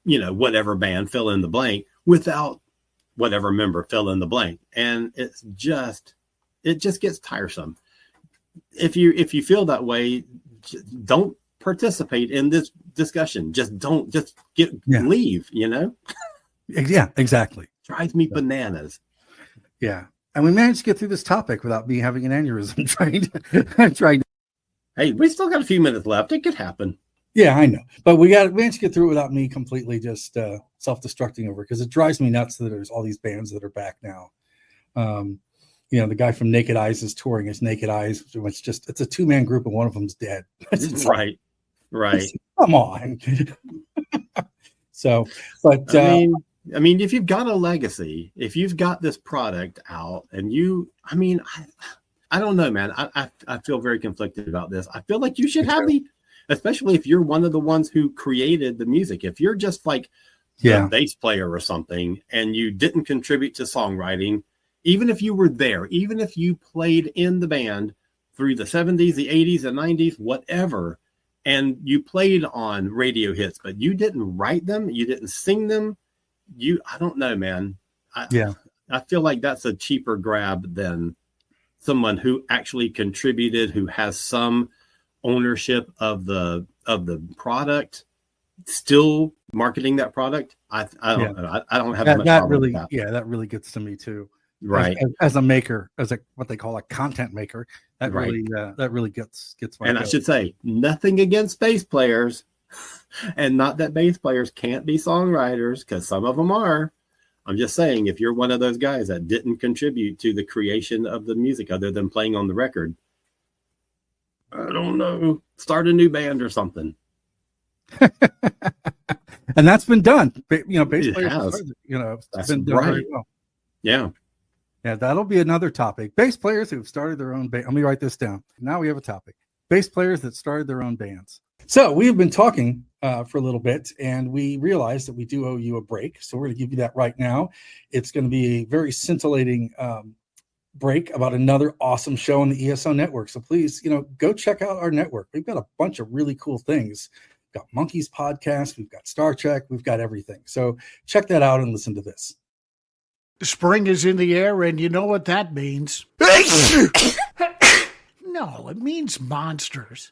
whatever band, fill in the blank, without whatever member, fill in the blank. And it just gets tiresome. If you feel that way, don't participate in this discussion. Just leave, Yeah, exactly. Drives me bananas. Yeah. And we managed to get through this topic without me having an aneurysm trying to. Hey, we still got a few minutes left. It could happen. Yeah, I know. But we managed to get through it without me completely just self-destructing over, because it drives me nuts that there's all these bands that are back now. The guy from Naked Eyes is touring as Naked Eyes. It's a two-man group and one of them's dead. Right. Come on. So, but I mean, if you've got a legacy, if you've got this product out, and I don't know, man. I feel very conflicted about this. I feel like you should have especially if you're one of the ones who created the music. If you're just like a bass player or something, and you didn't contribute to songwriting, even if you were there, even if you played in the band through the 70s, the 80s, the 90s, whatever, and you played on radio hits, but you didn't write them, you didn't sing them, I don't know, man. I feel like that's a cheaper grab than someone who actually contributed, who has some ownership of the product, still marketing that product. I don't know. I don't have much problem with that. Yeah, that really gets to me too. Right. As a maker, as what they call a content maker, that really gets my And goat. I should say, nothing against bass players, and not that bass players can't be songwriters, because some of them are. I'm just saying, if you're one of those guys that didn't contribute to the creation of the music other than playing on the record, I don't know, start a new band or something. And that's been done. Bass players, that's been done very well. Yeah, that'll be another topic. Bass players who've started their own band. Let me write this down. Now we have a topic. Bass players that started their own bands. So we have been talking for a little bit, and we realized that we do owe you a break. So we're going to give you that right now. It's going to be a very scintillating break about another awesome show on the ESO network. So please, go check out our network. We've got a bunch of really cool things. We've got Monkeys podcast. We've got Star Trek. We've got everything. So check that out and listen to this. Spring is in the air, and you know what that means. No, it means monsters.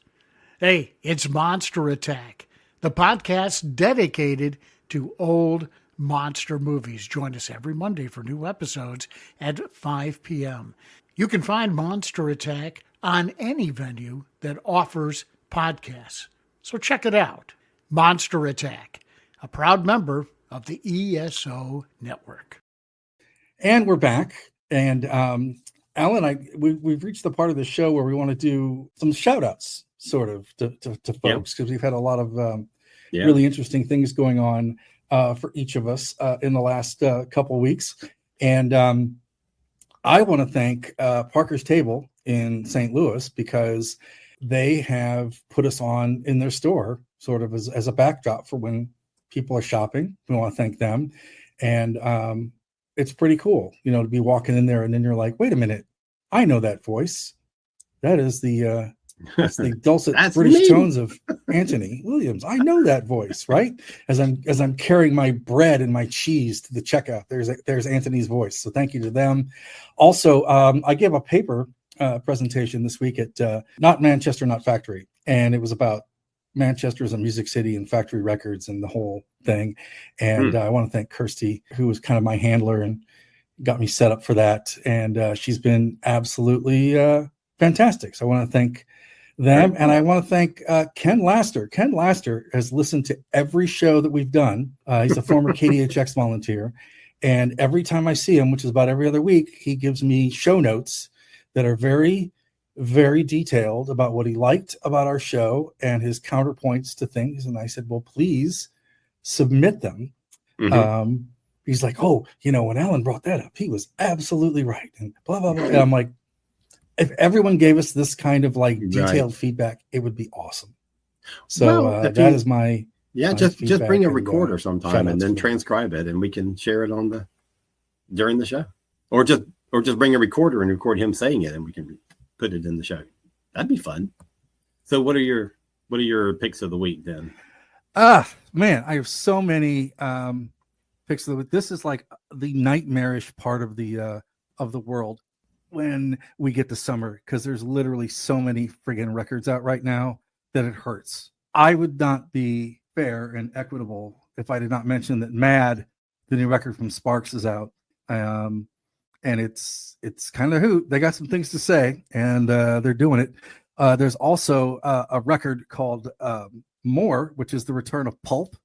Hey, it's Monster Attack, the podcast dedicated to old monster movies. Join us every Monday for new episodes at 5 p.m. You can find Monster Attack on any venue that offers podcasts. So check it out. Monster Attack, a proud member of the ESO Network. And we're back. And Alan, we've reached the part of the show where we want to do some shout outs sort of to folks, because we've had a lot of really interesting things going on for each of us in the last couple weeks. And I want to thank Parker's Table in St. Louis, because they have put us on in their store sort of as a backdrop for when people are shopping. We want to thank them. And it's pretty cool, to be walking in there and then you're like, wait a minute, I know that voice. That is that's the dulcet British tones of Anthony Williams. I know that voice, right? As I'm carrying my bread and my cheese to the checkout, there's Anthony's voice. So thank you to them. Also, I gave a paper presentation this week at Not Manchester, Not Factory, and it was about Manchester as a music city and factory records and the whole thing. And I want to thank Kirsty, who was kind of my handler and got me set up for that. And she's been absolutely fantastic. So I want to thank them. And I want to thank Ken Laster. Ken Laster has listened to every show that we've done. He's a former KDHX volunteer. And every time I see him, which is about every other week, he gives me show notes that are very, very detailed about what he liked about our show and his counterpoints to things. And I said, well, please submit them. He's like, oh, when Alan brought that up, he was absolutely right. And blah, blah, blah. And I'm like, if everyone gave us this kind of detailed feedback, it would be awesome. So that is my just bring a recorder sometime and then transcribe it, and we can share it during the show, or just bring a recorder and record him saying it, and we can put it in the show. That'd be fun. So what are your picks of the week then? Man, I have so many picks of the week. This is like the nightmarish part of the world when we get to summer, because there's literally so many friggin' records out right now that it hurts. I would not be fair and equitable if I did not mention that Mad, the new record from Sparks, is out. And it's kind of hoot. They got some things to say, and they're doing it. There's also a record called More, which is the return of Pulp,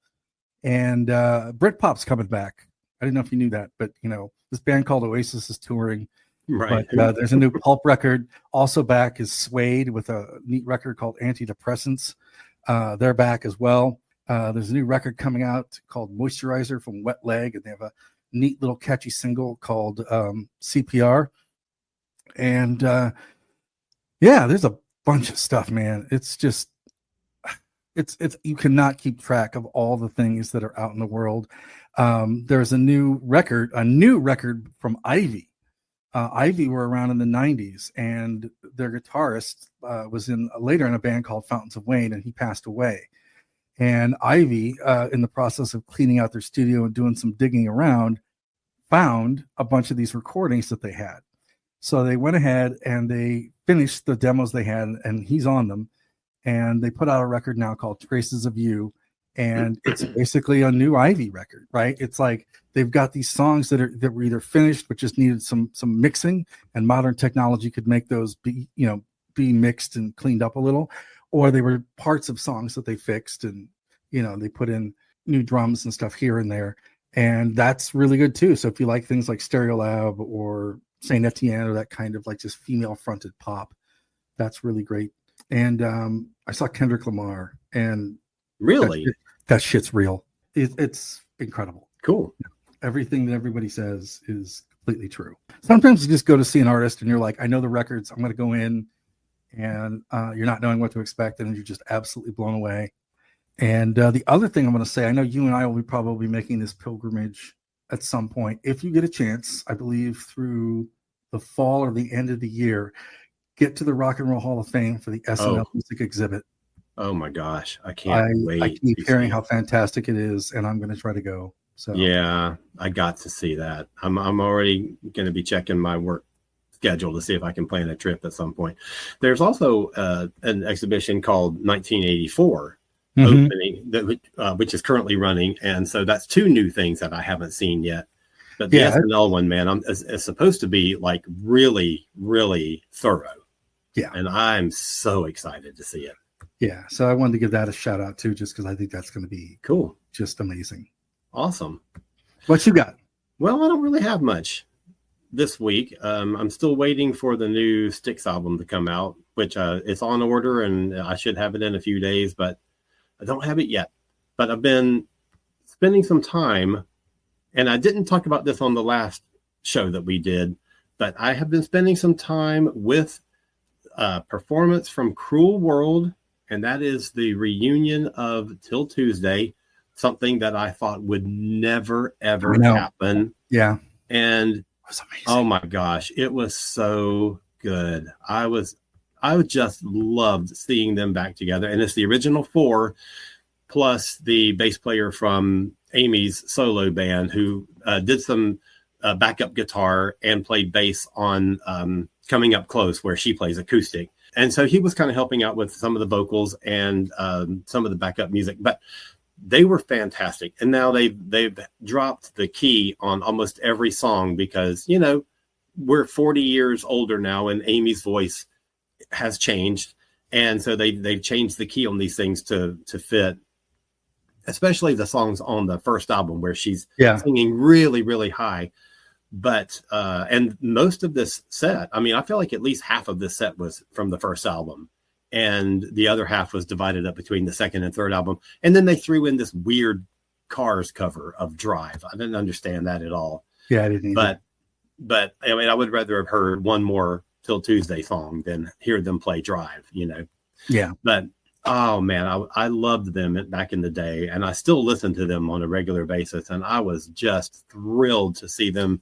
and Britpop's coming back. I didn't know if you knew that, but this band called Oasis is touring. Right. But there's a new Pulp record. Also back is Suede with a neat record called Antidepressants. They're back as well. There's a new record coming out called Moisturizer from Wet Leg, and they have a neat little catchy single called CPR. And there's a bunch of stuff, man. It's just it's you cannot keep track of all the things that are out in the world. There's a new record from Ivy. Ivy were around in the 90s, and their guitarist was later in a band called Fountains of Wayne, and he passed away. And Ivy, in the process of cleaning out their studio and doing some digging around, found a bunch of these recordings that they had. So they went ahead and they finished the demos they had, and he's on them. And they put out a record now called Traces of You. And it's basically a new Ivy record, right? It's like they've got these songs that were either finished but just needed some mixing, and modern technology could make those be mixed and cleaned up a little, or they were parts of songs that they fixed and they put in new drums and stuff here and there, and that's really good too. So if you like things like Stereolab or Saint Etienne or that kind of like just female fronted pop, that's really great. And I saw Kendrick Lamar, and really that shit's real. It's incredible. Cool. Everything that everybody says is completely true. Sometimes you just go to see an artist and you're like, I know the records. I'm going to go in, and you're not knowing what to expect, and you're just absolutely blown away. And the other thing I'm going to say, I know you and I will be probably making this pilgrimage at some point. If you get a chance, I believe through the fall or the end of the year, get to the Rock and Roll Hall of Fame for the SNL music exhibit. Oh my gosh, I can't wait. I keep hearing how fantastic it is, and I'm going to try to go. So yeah, I got to see that. I'm already going to be checking my work schedule to see if I can plan a trip at some point. There's also an exhibition called 1984 opening, that which is currently running. And so that's 2 new things that I haven't seen yet. But the SNL one, man, is supposed to be like really, really thorough. Yeah. And I'm so excited to see it. Yeah. So I wanted to give that a shout out too, just because I think that's going to be cool. Just amazing. Awesome. What you got? Well, I don't really have much this week. I'm still waiting for the new Styx album to come out, which it's on order and I should have it in a few days, but I don't have it yet. But I've been spending some time, and I didn't talk about this on the last show that we did, but I have been spending some time with a performance from Cruel World, and that is the reunion of Till Tuesday, something that I thought would never, ever happen. Yeah. And it was amazing. Oh my gosh, it was so good. I just loved seeing them back together. And it's the original 4 plus the bass player from Amy's solo band who did some backup guitar and played bass on Coming Up Close, where she plays acoustic. And so he was kind of helping out with some of the vocals and some of the backup music, but they were fantastic. And now they've dropped the key on almost every song because, you know, we're 40 years older now and Amy's voice has changed. And so they've changed the key on these things to fit, especially the songs on the first album where she's singing really, really high. But, and most of this set, I mean, I feel like at least half of this set was from the first album. And the other half was divided up between the second and third album. And then they threw in this weird Cars cover of Drive. I didn't understand that at all. Yeah, I didn't either. But I mean, I would rather have heard one more Till Tuesday song than hear them play Drive, you know? Yeah. But, oh man, I loved them back in the day. And I still listen to them on a regular basis. And I was just thrilled to see them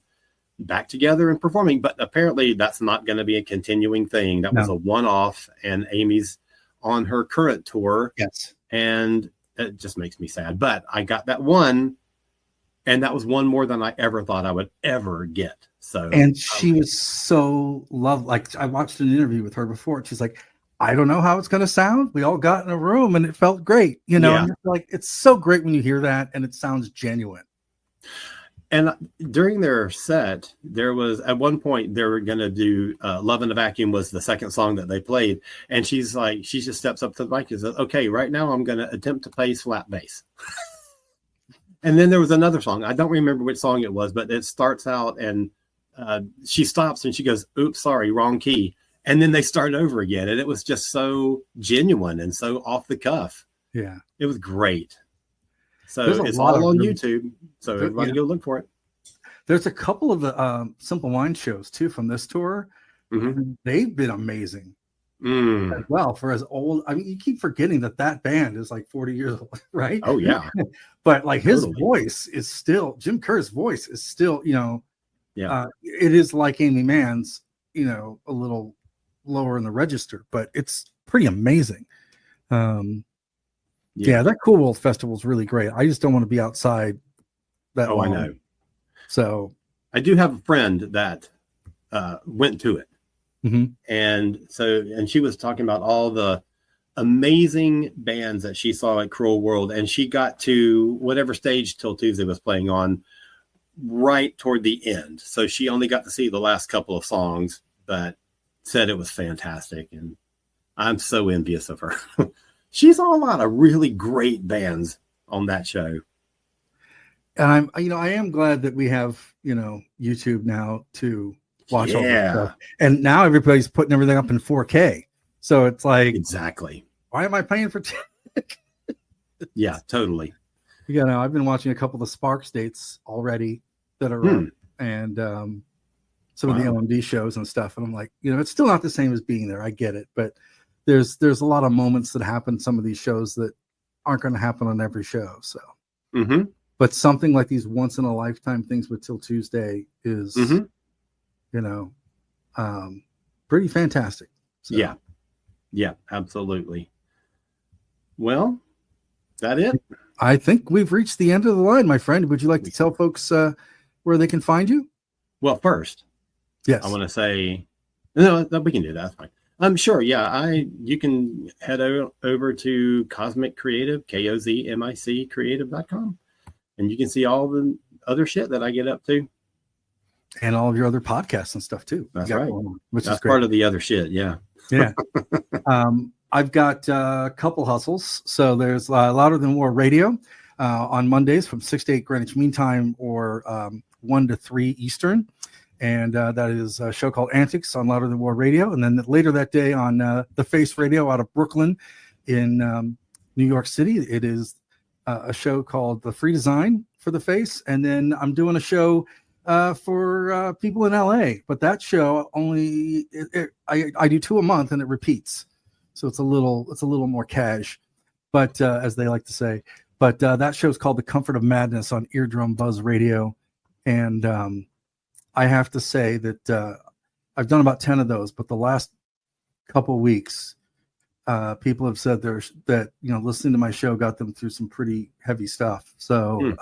back together and performing, but apparently that's not going to be a continuing thing. That was a one-off, and Amy's on her current tour. Yes. And it just makes me sad, but I got that one, and that was one more than I ever thought I would ever get. So, and she was so lovely. Like, I watched an interview with her before, and she's like, I don't know how it's going to sound. We all got in a room and it felt great. You know, and like, it's so great when you hear that and it sounds genuine. And during their set, there was at one point they were going to do Love in a Vacuum was the second song that they played. And she's like, she just steps up to the mic and says, okay, right now I'm going to attempt to play flat bass. And then there was another song. I don't remember which song it was, but it starts out and she stops and she goes, oops, sorry, wrong key. And then they start over again. And it was just so genuine and so off the cuff. Yeah. It was great. So it's all on YouTube. So everybody go look for it. There's a couple of the Simple Minds shows too from this tour. Mm-hmm. They've been amazing as well for as old. I mean, you keep forgetting that band is like 40 years old, right? Oh yeah. But like his voice is still, Jim Kerr's voice is still, you know, it is like Amy Mann's, you know, a little lower in the register, but it's pretty amazing. Yeah, that Cool World Festival is really great. I just don't want to be outside that long. I know. So I do have a friend that went to it. Mm-hmm. And she was talking about all the amazing bands that she saw at Cruel World. And she got to whatever stage Till Tuesday was playing on right toward the end. So she only got to see the last couple of songs, but said it was fantastic. And I'm so envious of her. She saw a lot of really great bands on that show. And I am glad that we have, you know, YouTube now to watch all this stuff. And now everybody's putting everything up in 4K. So it's like, exactly. Why am I paying for Yeah, totally. You know, I've been watching a couple of the Sparks dates already that are up, and some of the LMD shows and stuff. And I'm like, you know, it's still not the same as being there. I get it, but there's a lot of moments that happen some of these shows that aren't going to happen on every show. So, but something like these once in a lifetime things with Till Tuesday is, you know, pretty fantastic. So. Yeah, absolutely. Well, is that it? I think we've reached the end of the line, my friend. Would you like to tell folks where they can find you? Well, first, yes, I want to say, no, we can do that. That's fine. Sure. Yeah. You can head over to Cosmic Creative, KOZMIC creative.com, and you can see all the other shit that I get up to. And all of your other podcasts and stuff too. That's right. Which That's is great. part of the other shit. Yeah. Yeah. I've got a couple hustles. So there's Louder Than War Radio on Mondays from 6 to 8 Greenwich Mean Time, or 1 to 3 Eastern. And that is a show called Antics on Louder Than War Radio. And then later that day on The Face Radio out of Brooklyn in New York City, it is a show called The Free Design for The Face. And then I'm doing a show for people in LA, but that show only I do 2 a month, and it repeats, so it's a little more cash, but as they like to say. But that show is called The Comfort of Madness on Eardrum Buzz Radio, and I have to say that I've done about 10 of those, but the last couple weeks, people have said that listening to my show got them through some pretty heavy stuff. So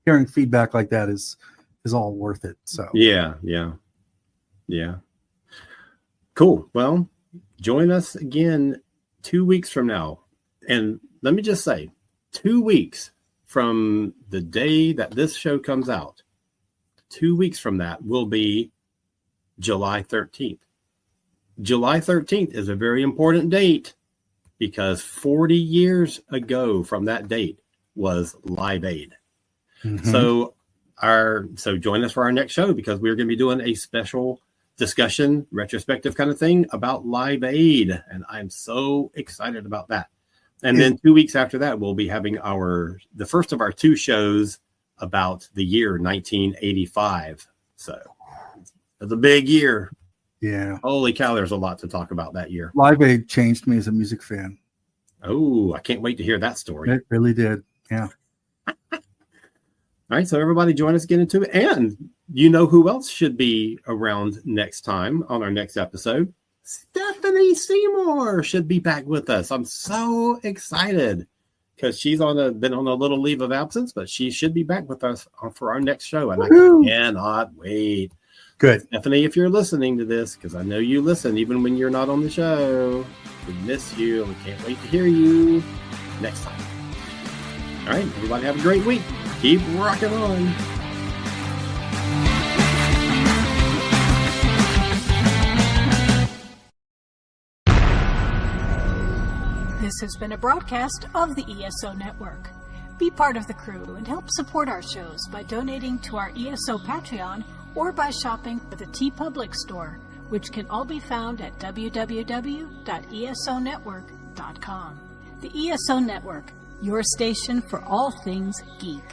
hearing feedback like that is all worth it. So yeah. Cool. Well, join us again 2 weeks from now. And let me just say, 2 weeks from the day that this show comes out, 2 weeks from that will be July 13th. July 13th is a very important date because 40 years ago from that date was Live Aid. Mm-hmm. So join us for our next show, because we're going to be doing a special discussion, retrospective kind of thing about Live Aid. And I'm so excited about that. And then 2 weeks after that, we'll be having the first of our 2 shows about the year 1985. So it's a big year. Yeah. Holy cow, there's a lot to talk about that year. Live Aid changed me as a music fan. Oh, I can't wait to hear that story. It really did. Yeah. All right, so everybody join us, get into it. And you know who else should be around next time on our next episode? Stephanie Seymour should be back with us. I'm so excited because she's been on a little leave of absence, but she should be back with us for our next show. And I cannot wait. Good. Stephanie, if you're listening to this, because I know you listen even when you're not on the show, we miss you and we can't wait to hear you next time. All right, everybody have a great week. Keep rocking on. This has been a broadcast of the ESO Network. Be part of the crew and help support our shows by donating to our ESO Patreon or by shopping at the TeePublic store, which can all be found at www.esonetwork.com. The ESO Network, your station for all things geek.